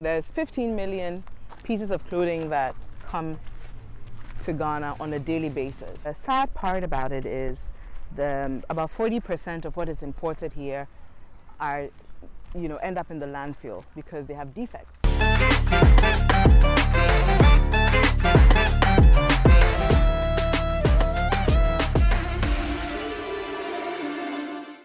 There's 15 million pieces of clothing that come to Ghana on a daily basis. The sad part about it is about 40% of what is imported here are, end up in the landfill because they have defects.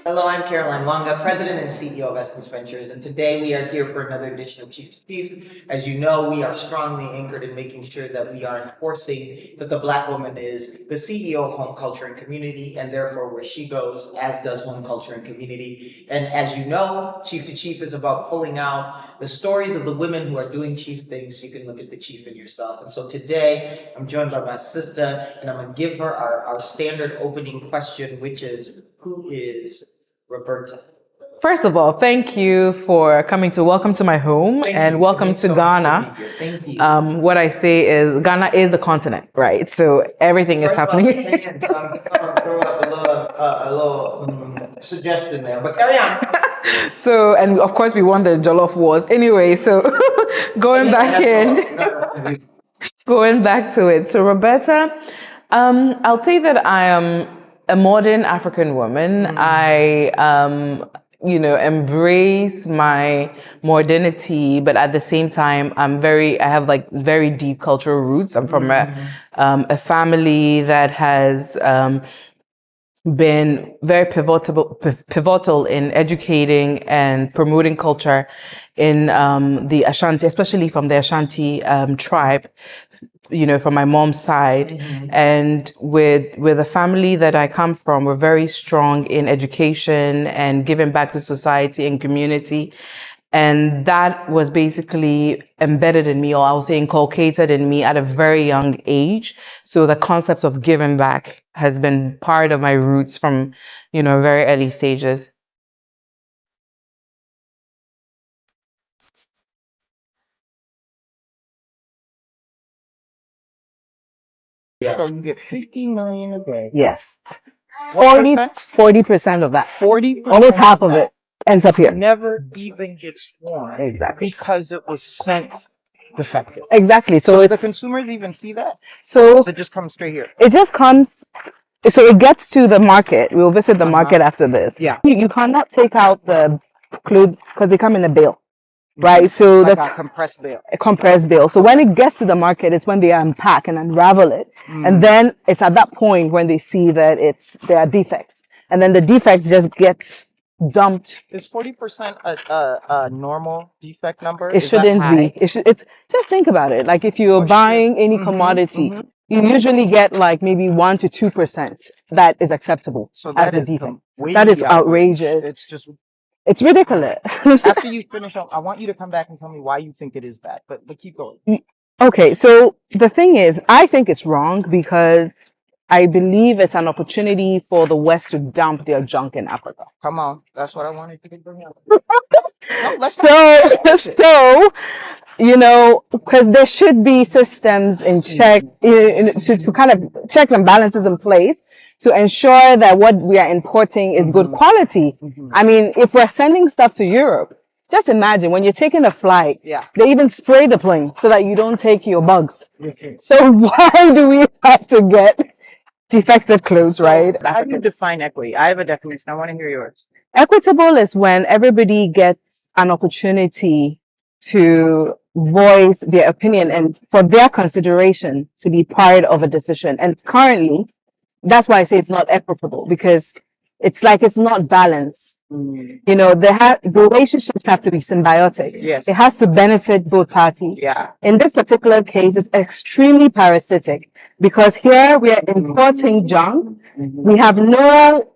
Hello, I'm Caroline Wanga, President and CEO of Essence Ventures, and today we are here for another edition of Chief to Chief. As you know, we are strongly anchored in making sure that we are enforcing that the Black woman is the CEO of home culture and community, and therefore where she goes, as does home culture and community. And as you know, Chief to Chief is about pulling out the stories of the women who are doing chief things so you can look at the chief in yourself. And so today, I'm joined by my sister, and I'm going to give her our standard opening question, which is, who is Roberta? First of all, thank you for coming to welcome to my home and welcome to Ghana. Thank you. What I say is Ghana is a continent, right? So everything is happening. So I'm gonna throw up a little suggestion there, but carry on. So, and of course we won the Jollof Wars anyway. So going back to it. So Roberta, I'll say that I am a modern African woman. I embrace my modernity, but at the same time, I have like very deep cultural roots. I'm from a family that has been very pivotal in educating and promoting culture in the Ashanti, especially from the Ashanti tribe, from my mom's side. And with the family that I come from, we're very strong in education and giving back to society and community. And that was basically embedded in me, or I would say inculcated in me at a very young age. So the concept of giving back has been part of my roots from, very early stages. So you get 15 million a day. Yes. What percent? 40% of that. 40%. Almost half of it ends up here. Never even gets worn. Exactly. Because it was sent defective. Exactly. So the consumers even see that? So It just comes straight here. it just comes. So it gets to the market. We'll visit the market after this. Yeah. You cannot take out the clothes because they come in a bale, right? So Like that's a compressed bale. a compressed bale. So when it gets to the market, it's when they unpack and unravel it, and then it's at that point when they see that there are defects, and then the defects just get dumped. Is 40% a normal defect number? It shouldn't be. It's just think about it. Like if you're buying any commodity, you usually get like maybe 1 to 2% that is acceptable as a defect. That is outrageous. It's ridiculous. After you finish up, I want you to come back and tell me why you think it is that. But keep going. Okay, so the thing is, I think it's wrong because I believe it's an opportunity for the West to dump their junk in Africa. Come on, that's what I wanted you to bring up. Because there should be systems in check to kind of checks and balances in place to ensure that what we are importing is good quality. I mean, if we're sending stuff to Europe, just imagine when you're taking a flight, they even spray the plane so that you don't take your bugs. So why do we have to get defective clothes, right? How do you define equity? I have a definition. I want to hear yours. Equitable is when everybody gets an opportunity to voice their opinion and for their consideration to be part of a decision. And currently, that's why I say it's not equitable, because it's like it's not balanced. The relationships have to be symbiotic. Yes. It has to benefit both parties. Yeah. In this particular case, it's extremely parasitic because here we are importing junk. We have no,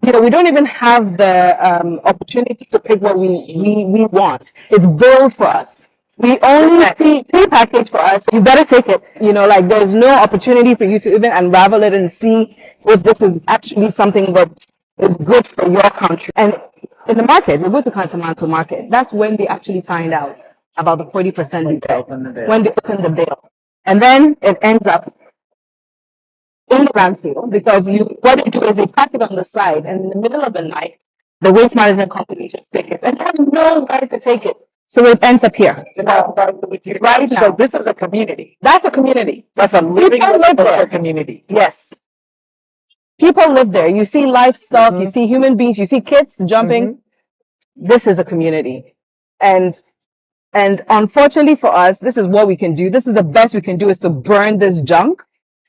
we don't even have the opportunity to pick what we want. It's billed for us. We only see pre-packaged for us. You better take it. Like there's no opportunity for you to even unravel it and see if this is actually something that is good for your country. And in the market, we go to Kantamanto market. That's when they actually find out about the 40% defect, when they open the bill. And then it ends up in the landfill because what they do is they pack it on the side, and in the middle of the night, the waste management company just pick it and they have no right to take it. So it ends up here. Right now. So this is a community. That's a community. That's a living People live culture there. community. Yes. People live there. You see livestock, you Mhm. see human beings, you see kids jumping. Mhm. This is a community. And unfortunately for us, this is what we can do. This is the best we can do, is to burn this junk.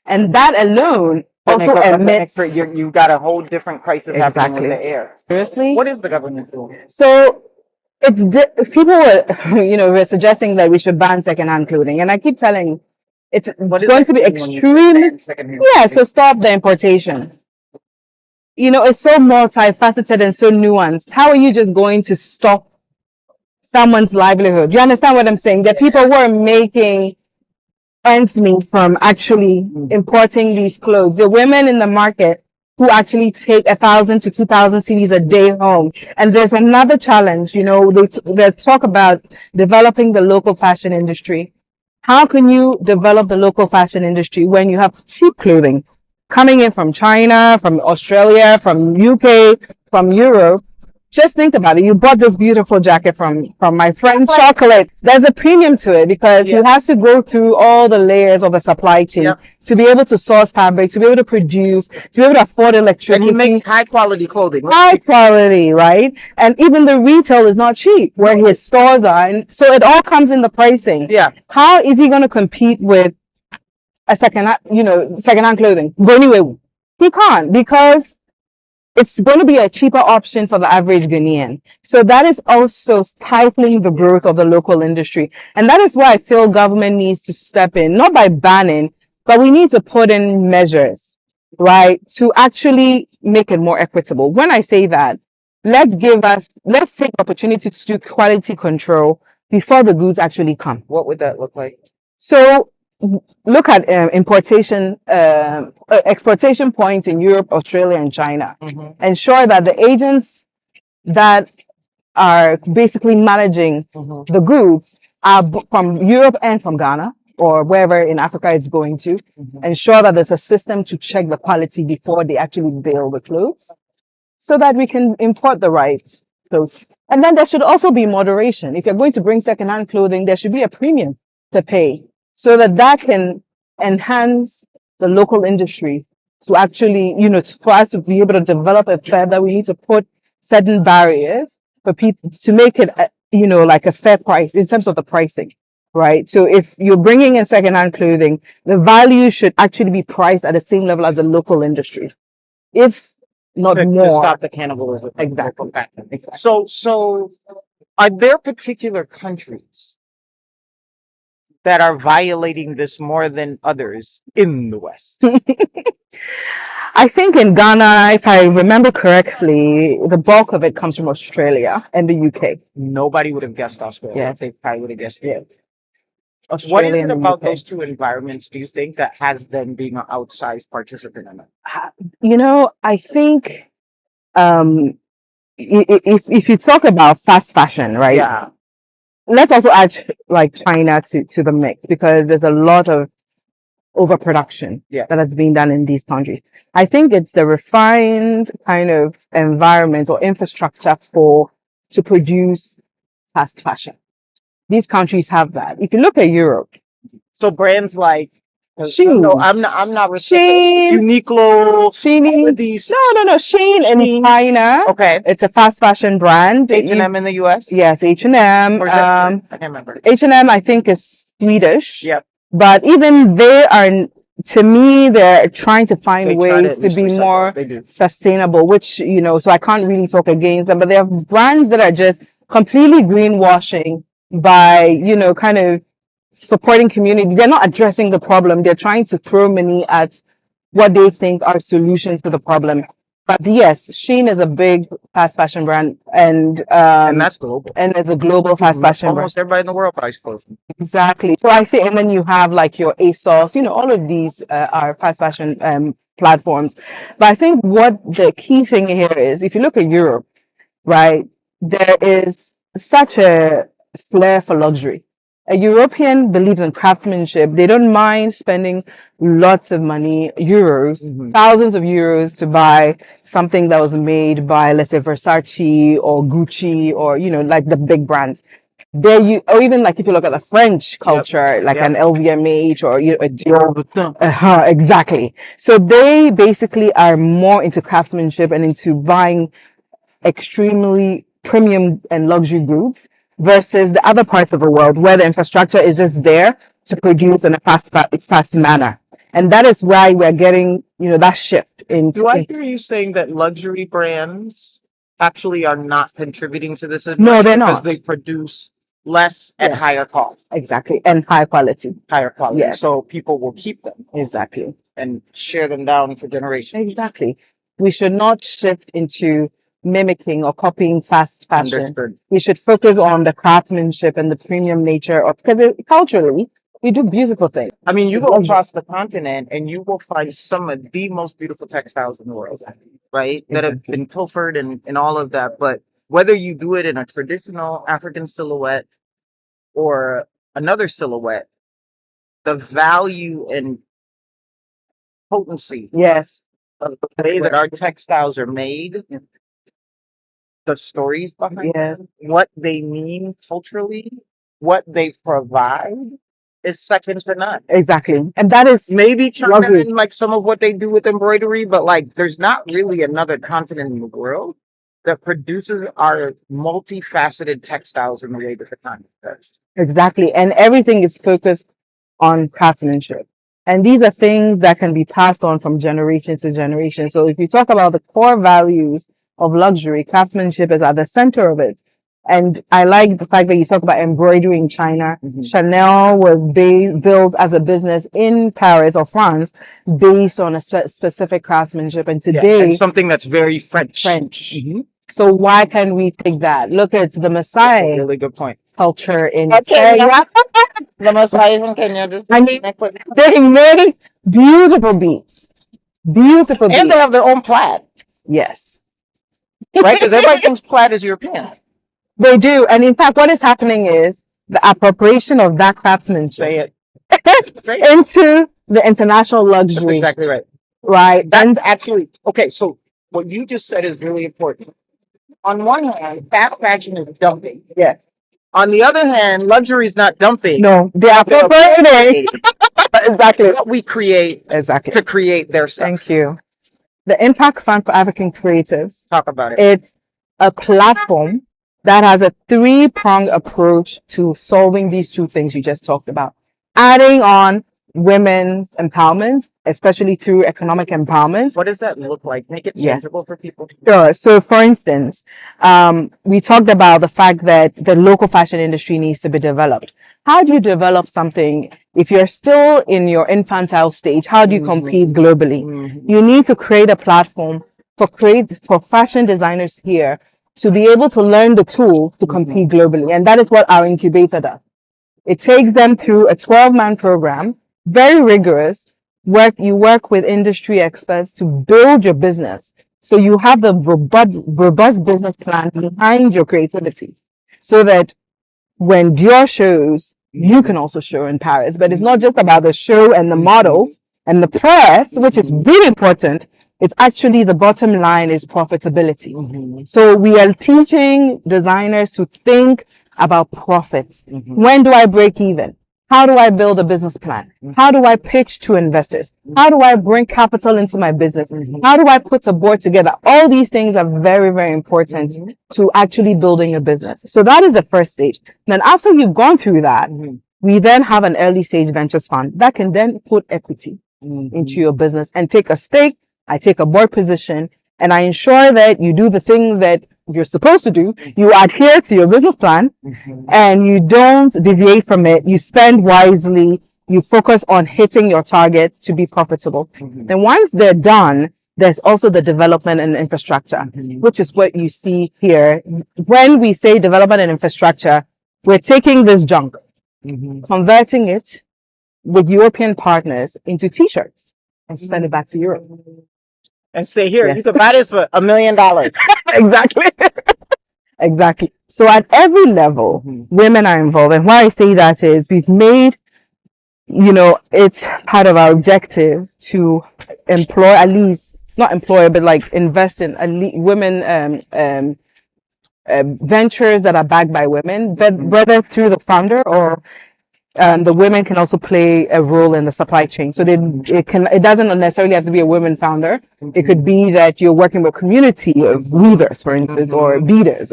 And that alone also emits. You've got a whole different crisis happening with Exactly. the air. Seriously? What is the government doing? So it's people were, were suggesting that we should ban secondhand clothing, and I keep telling, it's What is going that to be mean when you say extremely. ban secondhand Yeah, clothing? so stop the importation. It's so multifaceted and so nuanced. How are you just going to stop someone's livelihood? Do you understand what I'm saying? There are people who are making ends meet from actually importing these clothes. The women in the market who actually take 1,000 to 2,000 CDs a day home. And there's another challenge, they talk about developing the local fashion industry. How can you develop the local fashion industry when you have cheap clothing coming in from China, from Australia, from UK, from Europe? Just think about it. You bought this beautiful jacket from my friend Chocolate. There's a premium to it because he has to go through all the layers of the supply chain to be able to source fabric, to be able to produce, to be able to afford And electricity. he makes high quality clothing. High quality, right? And even the retail is not cheap where his stores are. And so it all comes in the pricing. Yeah. How is he going to compete with a secondhand clothing? Go anyway. He can't, because it's going to be a cheaper option for the average Ghanaian. So that is also stifling the growth of the local industry. And that is why I feel government needs to step in, not by banning, but we need to put in measures, right, to actually make it more equitable. When I say that, let's take opportunity to do quality control before the goods actually come. What would that look like? So look at exportation points in Europe, Australia, and China. Mhm. Ensure that the agents that are basically managing Mhm. the goods are from Europe and from Ghana or wherever in Africa it's going to. Mhm. Ensure that there's a system to check the quality before they actually build the clothes, so that we can import the right clothes. And then there should also be moderation. If you're going to bring secondhand clothing, there should be a premium to pay, so that can enhance the local industry to actually, for us to be able to develop it further. We need to put certain barriers for people to make it, like a fair price in terms of the pricing, right? So if you're bringing in secondhand clothing, the value should actually be priced at the same level as the local industry, if not To more. stop the cannibalism. Exactly. So are there particular countries that are violating this more than others in the West? I think in Ghana, if I remember correctly, the bulk of it comes from Australia and the UK. Nobody would have guessed Australia. Yes. They probably would have guessed Yes. it. What Australia is it and the about UK. those two environments, do you think, that has them being an outsized participant in it? I think if you talk about fast fashion, right? Yeah. Let's also add like China to the mix, because there's a lot of overproduction that has been done in these countries. I think it's the refined kind of environment or infrastructure to produce fast fashion. These countries have that. If you look at Europe, So brands like Shein. No, I'm not Shein, Uniqlo, Shein. these No. Shein in China. Okay. It's a fast fashion brand. H&M in the US? Yes, H&M. Or is that, I can't remember. H&M, I think, is Swedish. Yep. But even they are, to me, they're trying to find They try ways at to least be recycle. more They do. sustainable, which, so I can't really talk against them. But there are brands that are just completely greenwashing by, kind of supporting community. They're not addressing the problem. They're trying to throw money at what they think are solutions to the problem. But yes, Shein is a big fast fashion brand, and that's global. and it's a global fast fashion brand. Almost everybody in the world buys clothes. Exactly. So I think, and then you have like your ASOS, all of these are fast fashion platforms. But I think what the key thing here is, if you look at Europe, right, there is such a flair for luxury. A European believes in craftsmanship. They don't mind spending lots of money, euros, thousands of euros, to buy something that was made by, let's say, Versace or Gucci or, like the big brands. There you, or even like if you look at the French culture, like Yep. an LVMH or a Dior. Vuitton. Exactly. So they basically are more into craftsmanship and into buying extremely premium and luxury goods versus the other parts of the world where the infrastructure is just there to produce in a fast manner. And that is why we're getting, that shift Do I into. hear you saying that luxury brands actually are not contributing to this as No, much they're because not. they produce less at Yes. higher cost, Exactly. And high quality. higher quality? Yes. So people will keep them Exactly. and share them down for generations. Exactly. We should not shift into mimicking or copying fast fashion. Understood. We should focus on the craftsmanship and the premium nature of, because culturally, we do beautiful things. I mean, you It's go luxury. across the continent and you will find some of the most beautiful textiles in the world, right? That have Exactly. been pilfered and all of that. But whether you do it in a traditional African silhouette or another silhouette, the value and potency Yes. of the way that our textiles are made, the stories behind Yes. them, what they mean culturally, what they provide is second to none. Exactly. And that is Maybe China luxury. and like some of what they do with embroidery, but like there's not really another continent in the world that produces our multifaceted textiles in the way that the continent does. Exactly. And everything is focused on craftsmanship. And these are things that can be passed on from generation to generation. So if you talk about the core values of luxury, craftsmanship is at the center of it. And I like the fact that you talk about embroidery in China. Chanel was built as a business in Paris or France based on a specific craftsmanship. And today, And something that's very French. French. So why can we take that? Look at the That's a Maasai really good point. culture in Kenya. The Maasai from Kenya just I mean, they made beautiful beats. Beautiful and they beats. have their own plaid, Yes, right? Because everybody thinks plaid is European. they do. And in fact, what is happening is the appropriation of that craftsmanship Say it. Say it. into the international That's luxury, exactly right. right? That's And actually okay. So what you just said is really important. On one hand, fast fashion is dumping. yes, On the other hand, luxury is not dumping. no, they are They're appropriating. appropriating Exactly. what we create Exactly. to create their stuff. Thank you. The Impact Fund for African Creatives. Talk about it. It's a platform that has a three-pronged approach to solving these two things you just talked about. Adding on women's empowerment, especially through economic empowerment. What does that look like? Make it Yes. tangible for people. Sure. So, for instance, we talked about the fact that the local fashion industry needs to be developed. How do you develop something if you're still in your infantile stage? How do you compete globally? You need to create a platform for fashion designers here to be able to learn the tools to compete globally. And that is what our incubator does. It takes them through a 12-man program, very rigorous. You work with industry experts to build your business. So you have the robust business plan behind your creativity so that when Dior shows, you can also show in Paris. But it's not just about the show and the models and the press, which is really important. It's actually the bottom line is profitability. So we are teaching designers to think about profits. When do I break even? How do I build a business plan? How do I pitch to investors? How do I bring capital into my business? How do I put a board together? All these things are very, very important to actually building a business. So that is the first stage. Then after you've gone through that, we then have an early stage ventures fund that can then put equity into your business and take a stake. I take a board position and I ensure that you do the things that you're supposed to do. You adhere to your business plan and you don't deviate from it. You spend wisely. You focus on hitting your targets to be profitable. Then once they're done, there's also the development and infrastructure, which is what you see here. When we say development and infrastructure, we're taking this junk, converting it with European partners into t-shirts and send it back to Europe. And say, here, Yes. you can buy this for $1 million. Exactly. Exactly. So at every level, women are involved. And why I say that is we've made, it's part of our objective to employ at least, not employ, but like invest in women ventures that are backed by women, whether through the founder or the women can also play a role in the supply chain. So it doesn't necessarily have to be a women founder. It could be that you're working with a community of weavers, for instance, or beaders,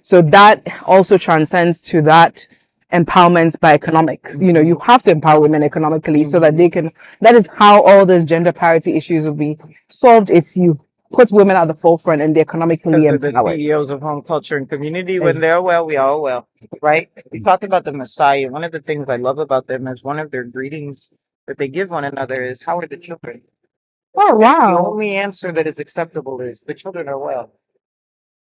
So that also transcends to that empowerment by economics. You have to empower women economically so that that is how all those gender parity issues will be solved if you put women at the forefront and they're economically Because they're the empowered. CEOs of home culture and community. When they're well, we all well, right? We talked about the Messiah. One of the things I love about them is one of their greetings that they give one another is, "How are the children?" Oh, The wow. only answer that is acceptable is, "The children are well."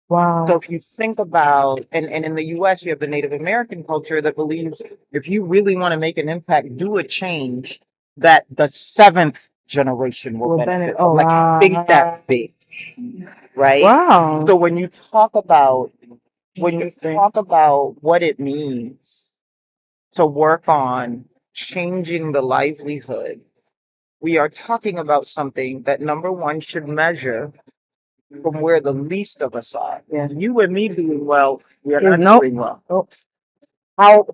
Wow. So if you think about, and in the US, you have the Native American culture that believes if you really want to make an impact, do a change that the seventh generation will benefit from. Oh, Like, wow. think that big, right? Wow. So when you talk about what it means to work on changing the livelihood, we are talking about something that number one should measure from where the least of us are. Yes. You and me doing well, we are not Nope. doing well. Oh.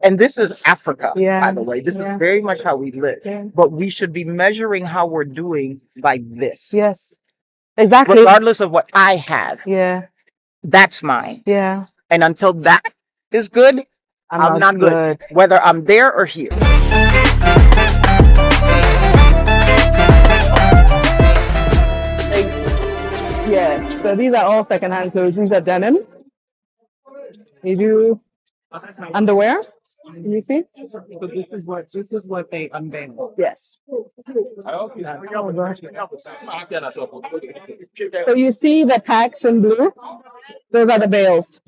And this is Africa, Yeah. by the way. This is very much how we live. Yeah. But we should be measuring how we're doing by this. Yes. Exactly. Regardless of what I have. Yeah. That's mine. Yeah. And until that is good, I'm not good. Whether I'm there or here. Yeah. So these are all secondhand clothes. These are denim. They do underwear. You see? So this is what they unveil. Yes. So you see the packs in blue? Those are the bales.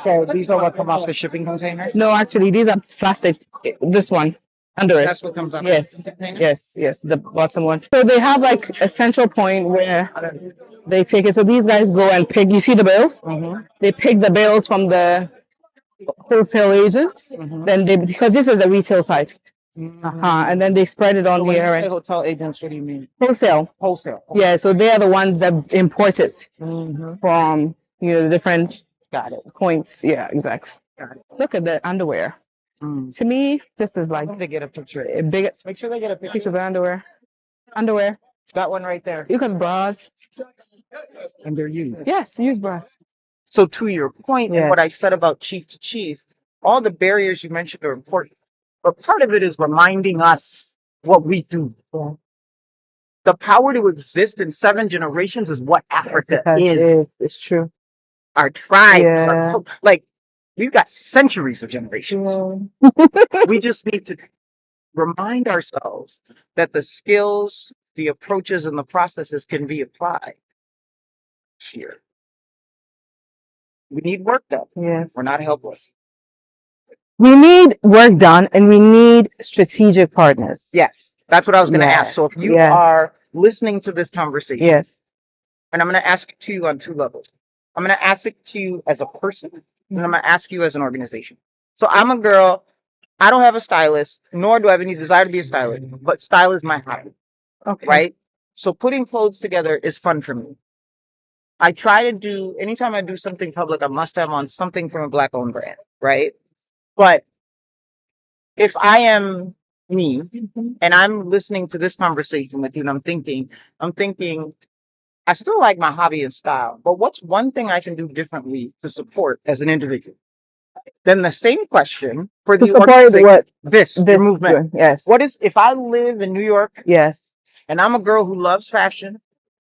So these are what come off the shipping container? No, actually, these are plastics. This one. Under it. That's what comes off Yes. the shipping container? Yes, the bottom one. So they have like a central point where they take it. So these guys go and pick. You see the bales? They pick the bales from the wholesale agents. Then because this is a retail site. And then they spread it on So when here. you say And hotel agents, what do you mean? wholesale. Wholesale. Yeah, so they are the ones that import it from the different points. Yeah, exactly. Look at the underwear. To me, this is like They get a picture. a big Make sure they get a picture picture. of the underwear. Underwear. That one right there. You can bras. And they're used. Yes, use bras. So to your point and Yes. what I said about chief to chief, all the barriers you mentioned are important. But part of it is reminding us what we do. Yeah. The power to exist in 7 generations is what Africa is. It's true. Our tribe, Yeah. like we've got centuries of generations. We just need to remind ourselves that the skills, the approaches, and the processes can be applied here. We need work done. Yes. We're not helpless. We need work done and we need strategic partners. Yes, that's what I was going to Yes. ask. So if you Yes. are listening to this conversation, Yes. and I'm going to ask it to you on 2 levels. I'm going to ask it to you as a person, and I'm going to ask you as an organization. So I'm a girl. I don't have a stylist, nor do I have any desire to be a stylist, but style is my hobby, Okay. right? So putting clothes together is fun for me. I try to anytime I do something public, I must have on something from a Black owned brand, right? But if I am me and I'm listening to this conversation with you and I'm thinking, I still like my hobby and style, but what's one thing I can do differently to support as an individual? Then the same question for To the support organization, what? your movement. Yes. What is, if I live in New York Yes. and I'm a girl who loves fashion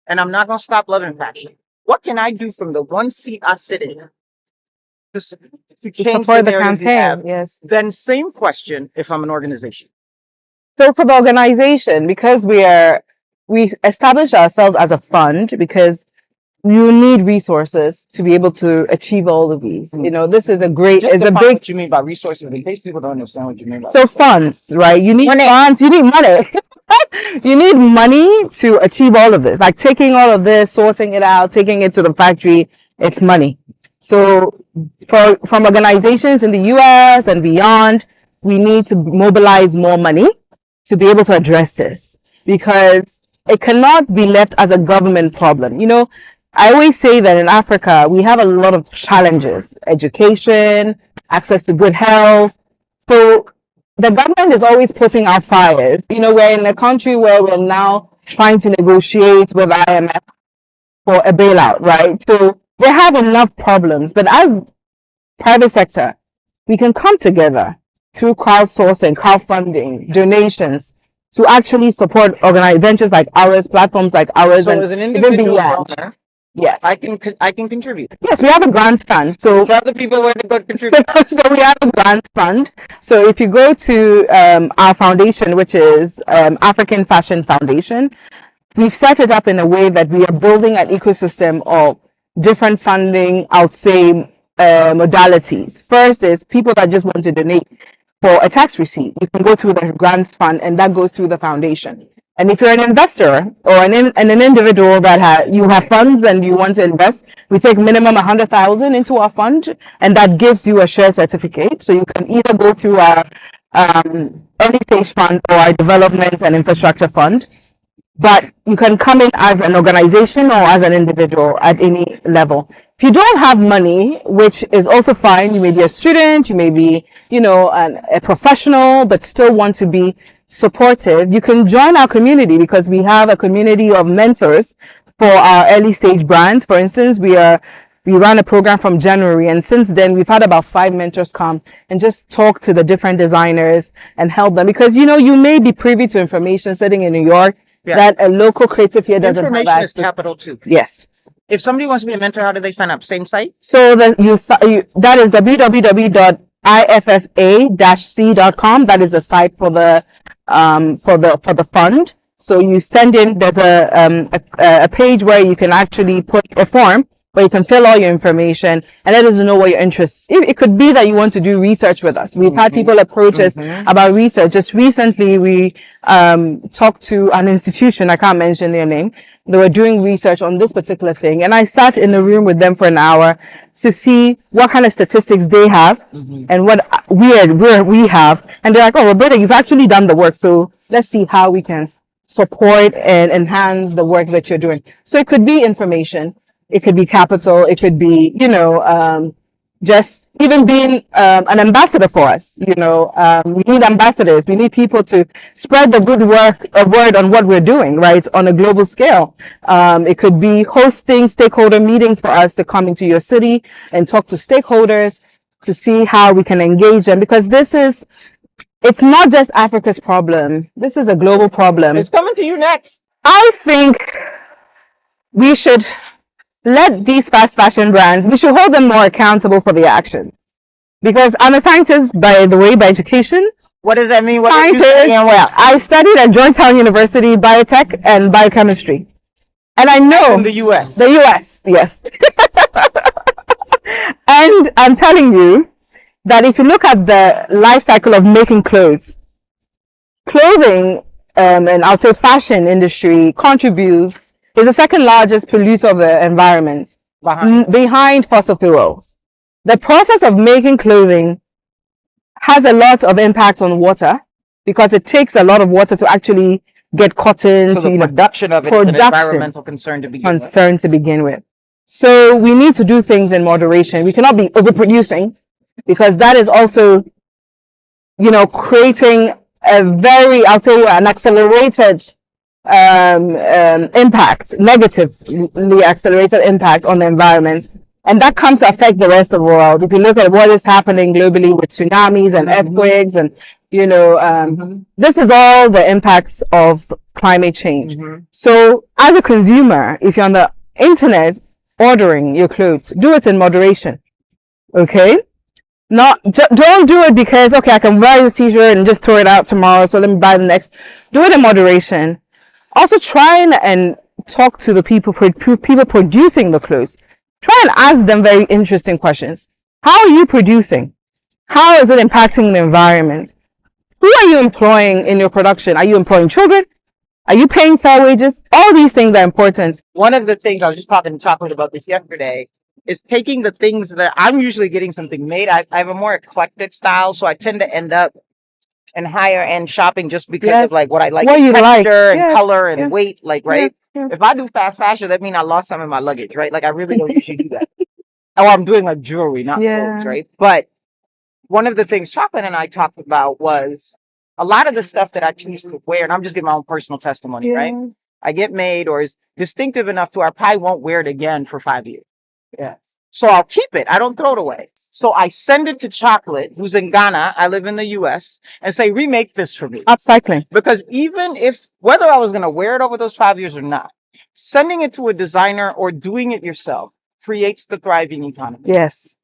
and I'm not going to stop loving fashion, what can I do from the one seat I sit in to change the Support the narrative you have? campaign. Yes. Then same question if I'm an organization. So for the organization, because we established ourselves as a fund because you need resources to be able to achieve all of these. This is Just define what you mean by resources in case people don't understand what you mean by so funds, right? You need funds, you need money. You need money to achieve all of this. Like taking all of this, sorting it out, taking it to the factory, it's money. So from organizations in the US and beyond, we need to mobilize more money to be able to address this because it cannot be left as a government problem. I always say that in Africa, we have a lot of challenges: education, access to good health. So the government is always putting out fires. You know, we're in a country where we're now trying to negotiate with IMF for a bailout, right? So they have enough problems. But as private sector, we can come together through crowdsourcing, crowdfunding, donations to actually support ventures like ours, platforms like ours, So and as an even individual beyond. donor, Yes. I can contribute. Yes, we have a grants fund. So Tell the people where to go contribute. so we have a grants fund. So if you go to our foundation, which is African Fashion Foundation, we've set it up in a way that we are building an ecosystem of different funding, I would say, modalities. First is people that just want to donate for a tax receipt. You can go through the grants fund, and that goes through the foundation. And if you're an investor or an individual that you have funds and you want to invest, we take minimum 100,000 into our fund, and that gives you a share certificate. So you can either go through our early stage fund or our development and infrastructure fund. But you can come in as an organization or as an individual at any level. If you don't have money, which is also fine, you may be a student, you may be, a professional, but still want to be supported, you can join our community, because we have a community of mentors for our early stage brands. For instance, we ran a program from January, and since then we've had about 5 mentors come and just talk to the different designers and help them, because you may be privy to information sitting in New York that a local creative here doesn't have Information is access. capital too. Yes. If somebody wants to be a mentor, how do they sign up? Same site? So that is www.iffa-c.com. That is the site for the fund. So you send in. There's a page where you can actually put a form where you can fill all your information and let us know what your interests. It could be that you want to do research with us. We've had people approach us about research. Just recently, we talked to an institution. I can't mention their name. They were doing research on this particular thing, and I sat in the room with them for an hour to see what kind of statistics they have and what we have. And they're like, "Oh, Roberta, you've actually done the work, so let's see how we can support and enhance the work that you're doing." So it could be information. It could be capital. It could be, just even being an ambassador for us. We need ambassadors. We need people to spread the good word on what we're doing, right, on a global scale. It could be hosting stakeholder meetings for us to come into your city and talk to stakeholders to see how we can engage them, because it's not just Africa's problem. This is a global problem. It's coming to you next. I think we should let these fast fashion brands, we should hold them more accountable for their actions. Because I'm a scientist, by the way, by education. What does that mean? Scientist. I studied at Georgetown University, biotech and biochemistry. And I know. In the US. The US, yes. And I'm telling you that if you look at the life cycle of making clothing, and I'll say fashion industry is the second largest polluter of the environment behind fossil fuels. The process of making clothing has a lot of impact on water, because it takes a lot of water to actually get cotton. So the production of it is an environmental concern to begin with. So we need to do things in moderation. We cannot be overproducing, because that is also, creating I'll tell you, an accelerated negatively accelerated impact on the environment, and that comes to affect the rest of the world. If you look at what is happening globally with tsunamis and earthquakes, and this is all the impacts of climate change. So as a consumer, if you're on the internet ordering your clothes, do it in moderation. Okay? Don't do it because, okay, I can buy this t-shirt and just throw it out tomorrow, so let me buy the next. Do it in moderation. Also, try and talk to the people producing the clothes. Try and ask them very interesting questions. How are you producing? How is it impacting the environment? Who are you employing in your production? Are you employing children? Are you paying fair wages? All these things are important. One of the things, I was just talking to Chocolate about this yesterday, is taking the things that I'm usually getting something made. I have a more eclectic style, so I tend to end up in higher end shopping just because of like what I like, what you texture like. and color and weight, right? If I do fast fashion, that means I lost some in my luggage, right? Like I really don't usually do that. Oh, I'm doing like jewelry, not clothes, right? But one of the things Chocolate and I talked about was a lot of the stuff that I choose to wear, and I'm just giving my own personal testimony, right? I get made or is distinctive enough to where I probably won't wear it again for 5 years. Yeah. So I'll keep it. I don't throw it away. So I send it to Chocolate, who's in Ghana. I live in the US, and say, remake this for me. Upcycling. Because even if, whether I was going to wear it over those 5 years or not, sending it to a designer or doing it yourself creates the thriving economy. Yes.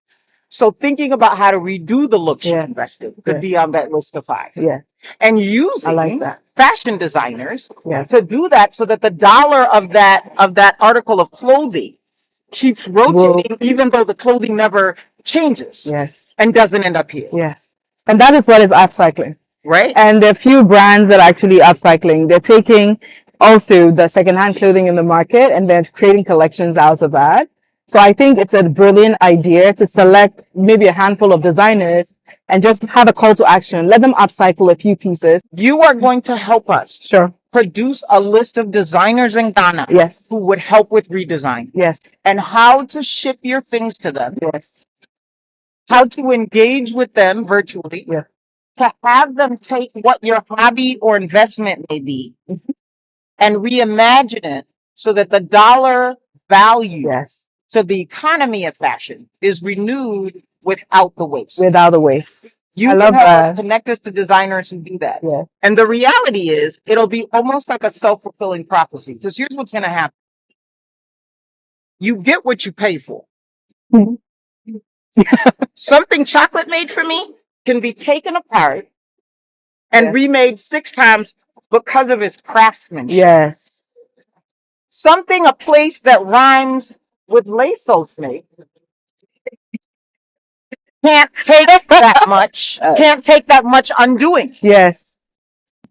So thinking about how to redo the look you Yeah. invested could Yeah. be on that list of 5. Yeah. And I using like that. fashion designers Yes. to do that so that the dollar of that article of clothing keeps rotating, even though the clothing never changes Yes. and doesn't end up here. Yes. And that is what is upcycling. Right? And there are few brands that are actually upcycling. They're taking also the secondhand clothing in the market and they're creating collections out of that. So I think it's a brilliant idea to select maybe a handful of designers and just have a call to action. Let them upcycle a few pieces. You are going to help us Sure. produce a list of designers in Ghana Yes. who would help with redesign Yes. and how to ship your things to them, Yes. how to engage with them virtually, Yeah. to have them take what your hobby or investment may be and reimagine it so that the dollar value Yes. to the economy of fashion is renewed without the waste. Without a waste. You I can love help us that. connect us to designers who do that. Yeah. And the reality is, it'll be almost like a self-fulfilling prophecy. Because here's what's going to happen. You get what you pay for. Mhm. Something Chocolate made for me can be taken apart and Yeah. remade 6 times because of its craftsmanship. Yes. Something, a place that rhymes with Lasos make can't take that much, can't take that much undoing. Yes.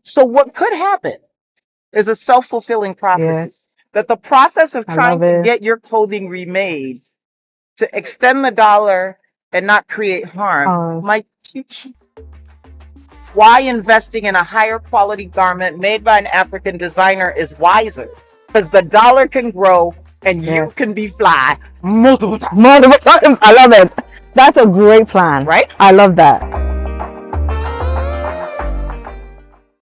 So what could happen is a self-fulfilling prophecy. Yes. That the process of I trying love to it. get your clothing remade to extend the dollar and not create harm might teach you why investing in a higher quality garment made by an African designer is wiser. Because the dollar can grow and you can be fly multiple times. Multiple times. I love it. That's a great plan. Right? I love that.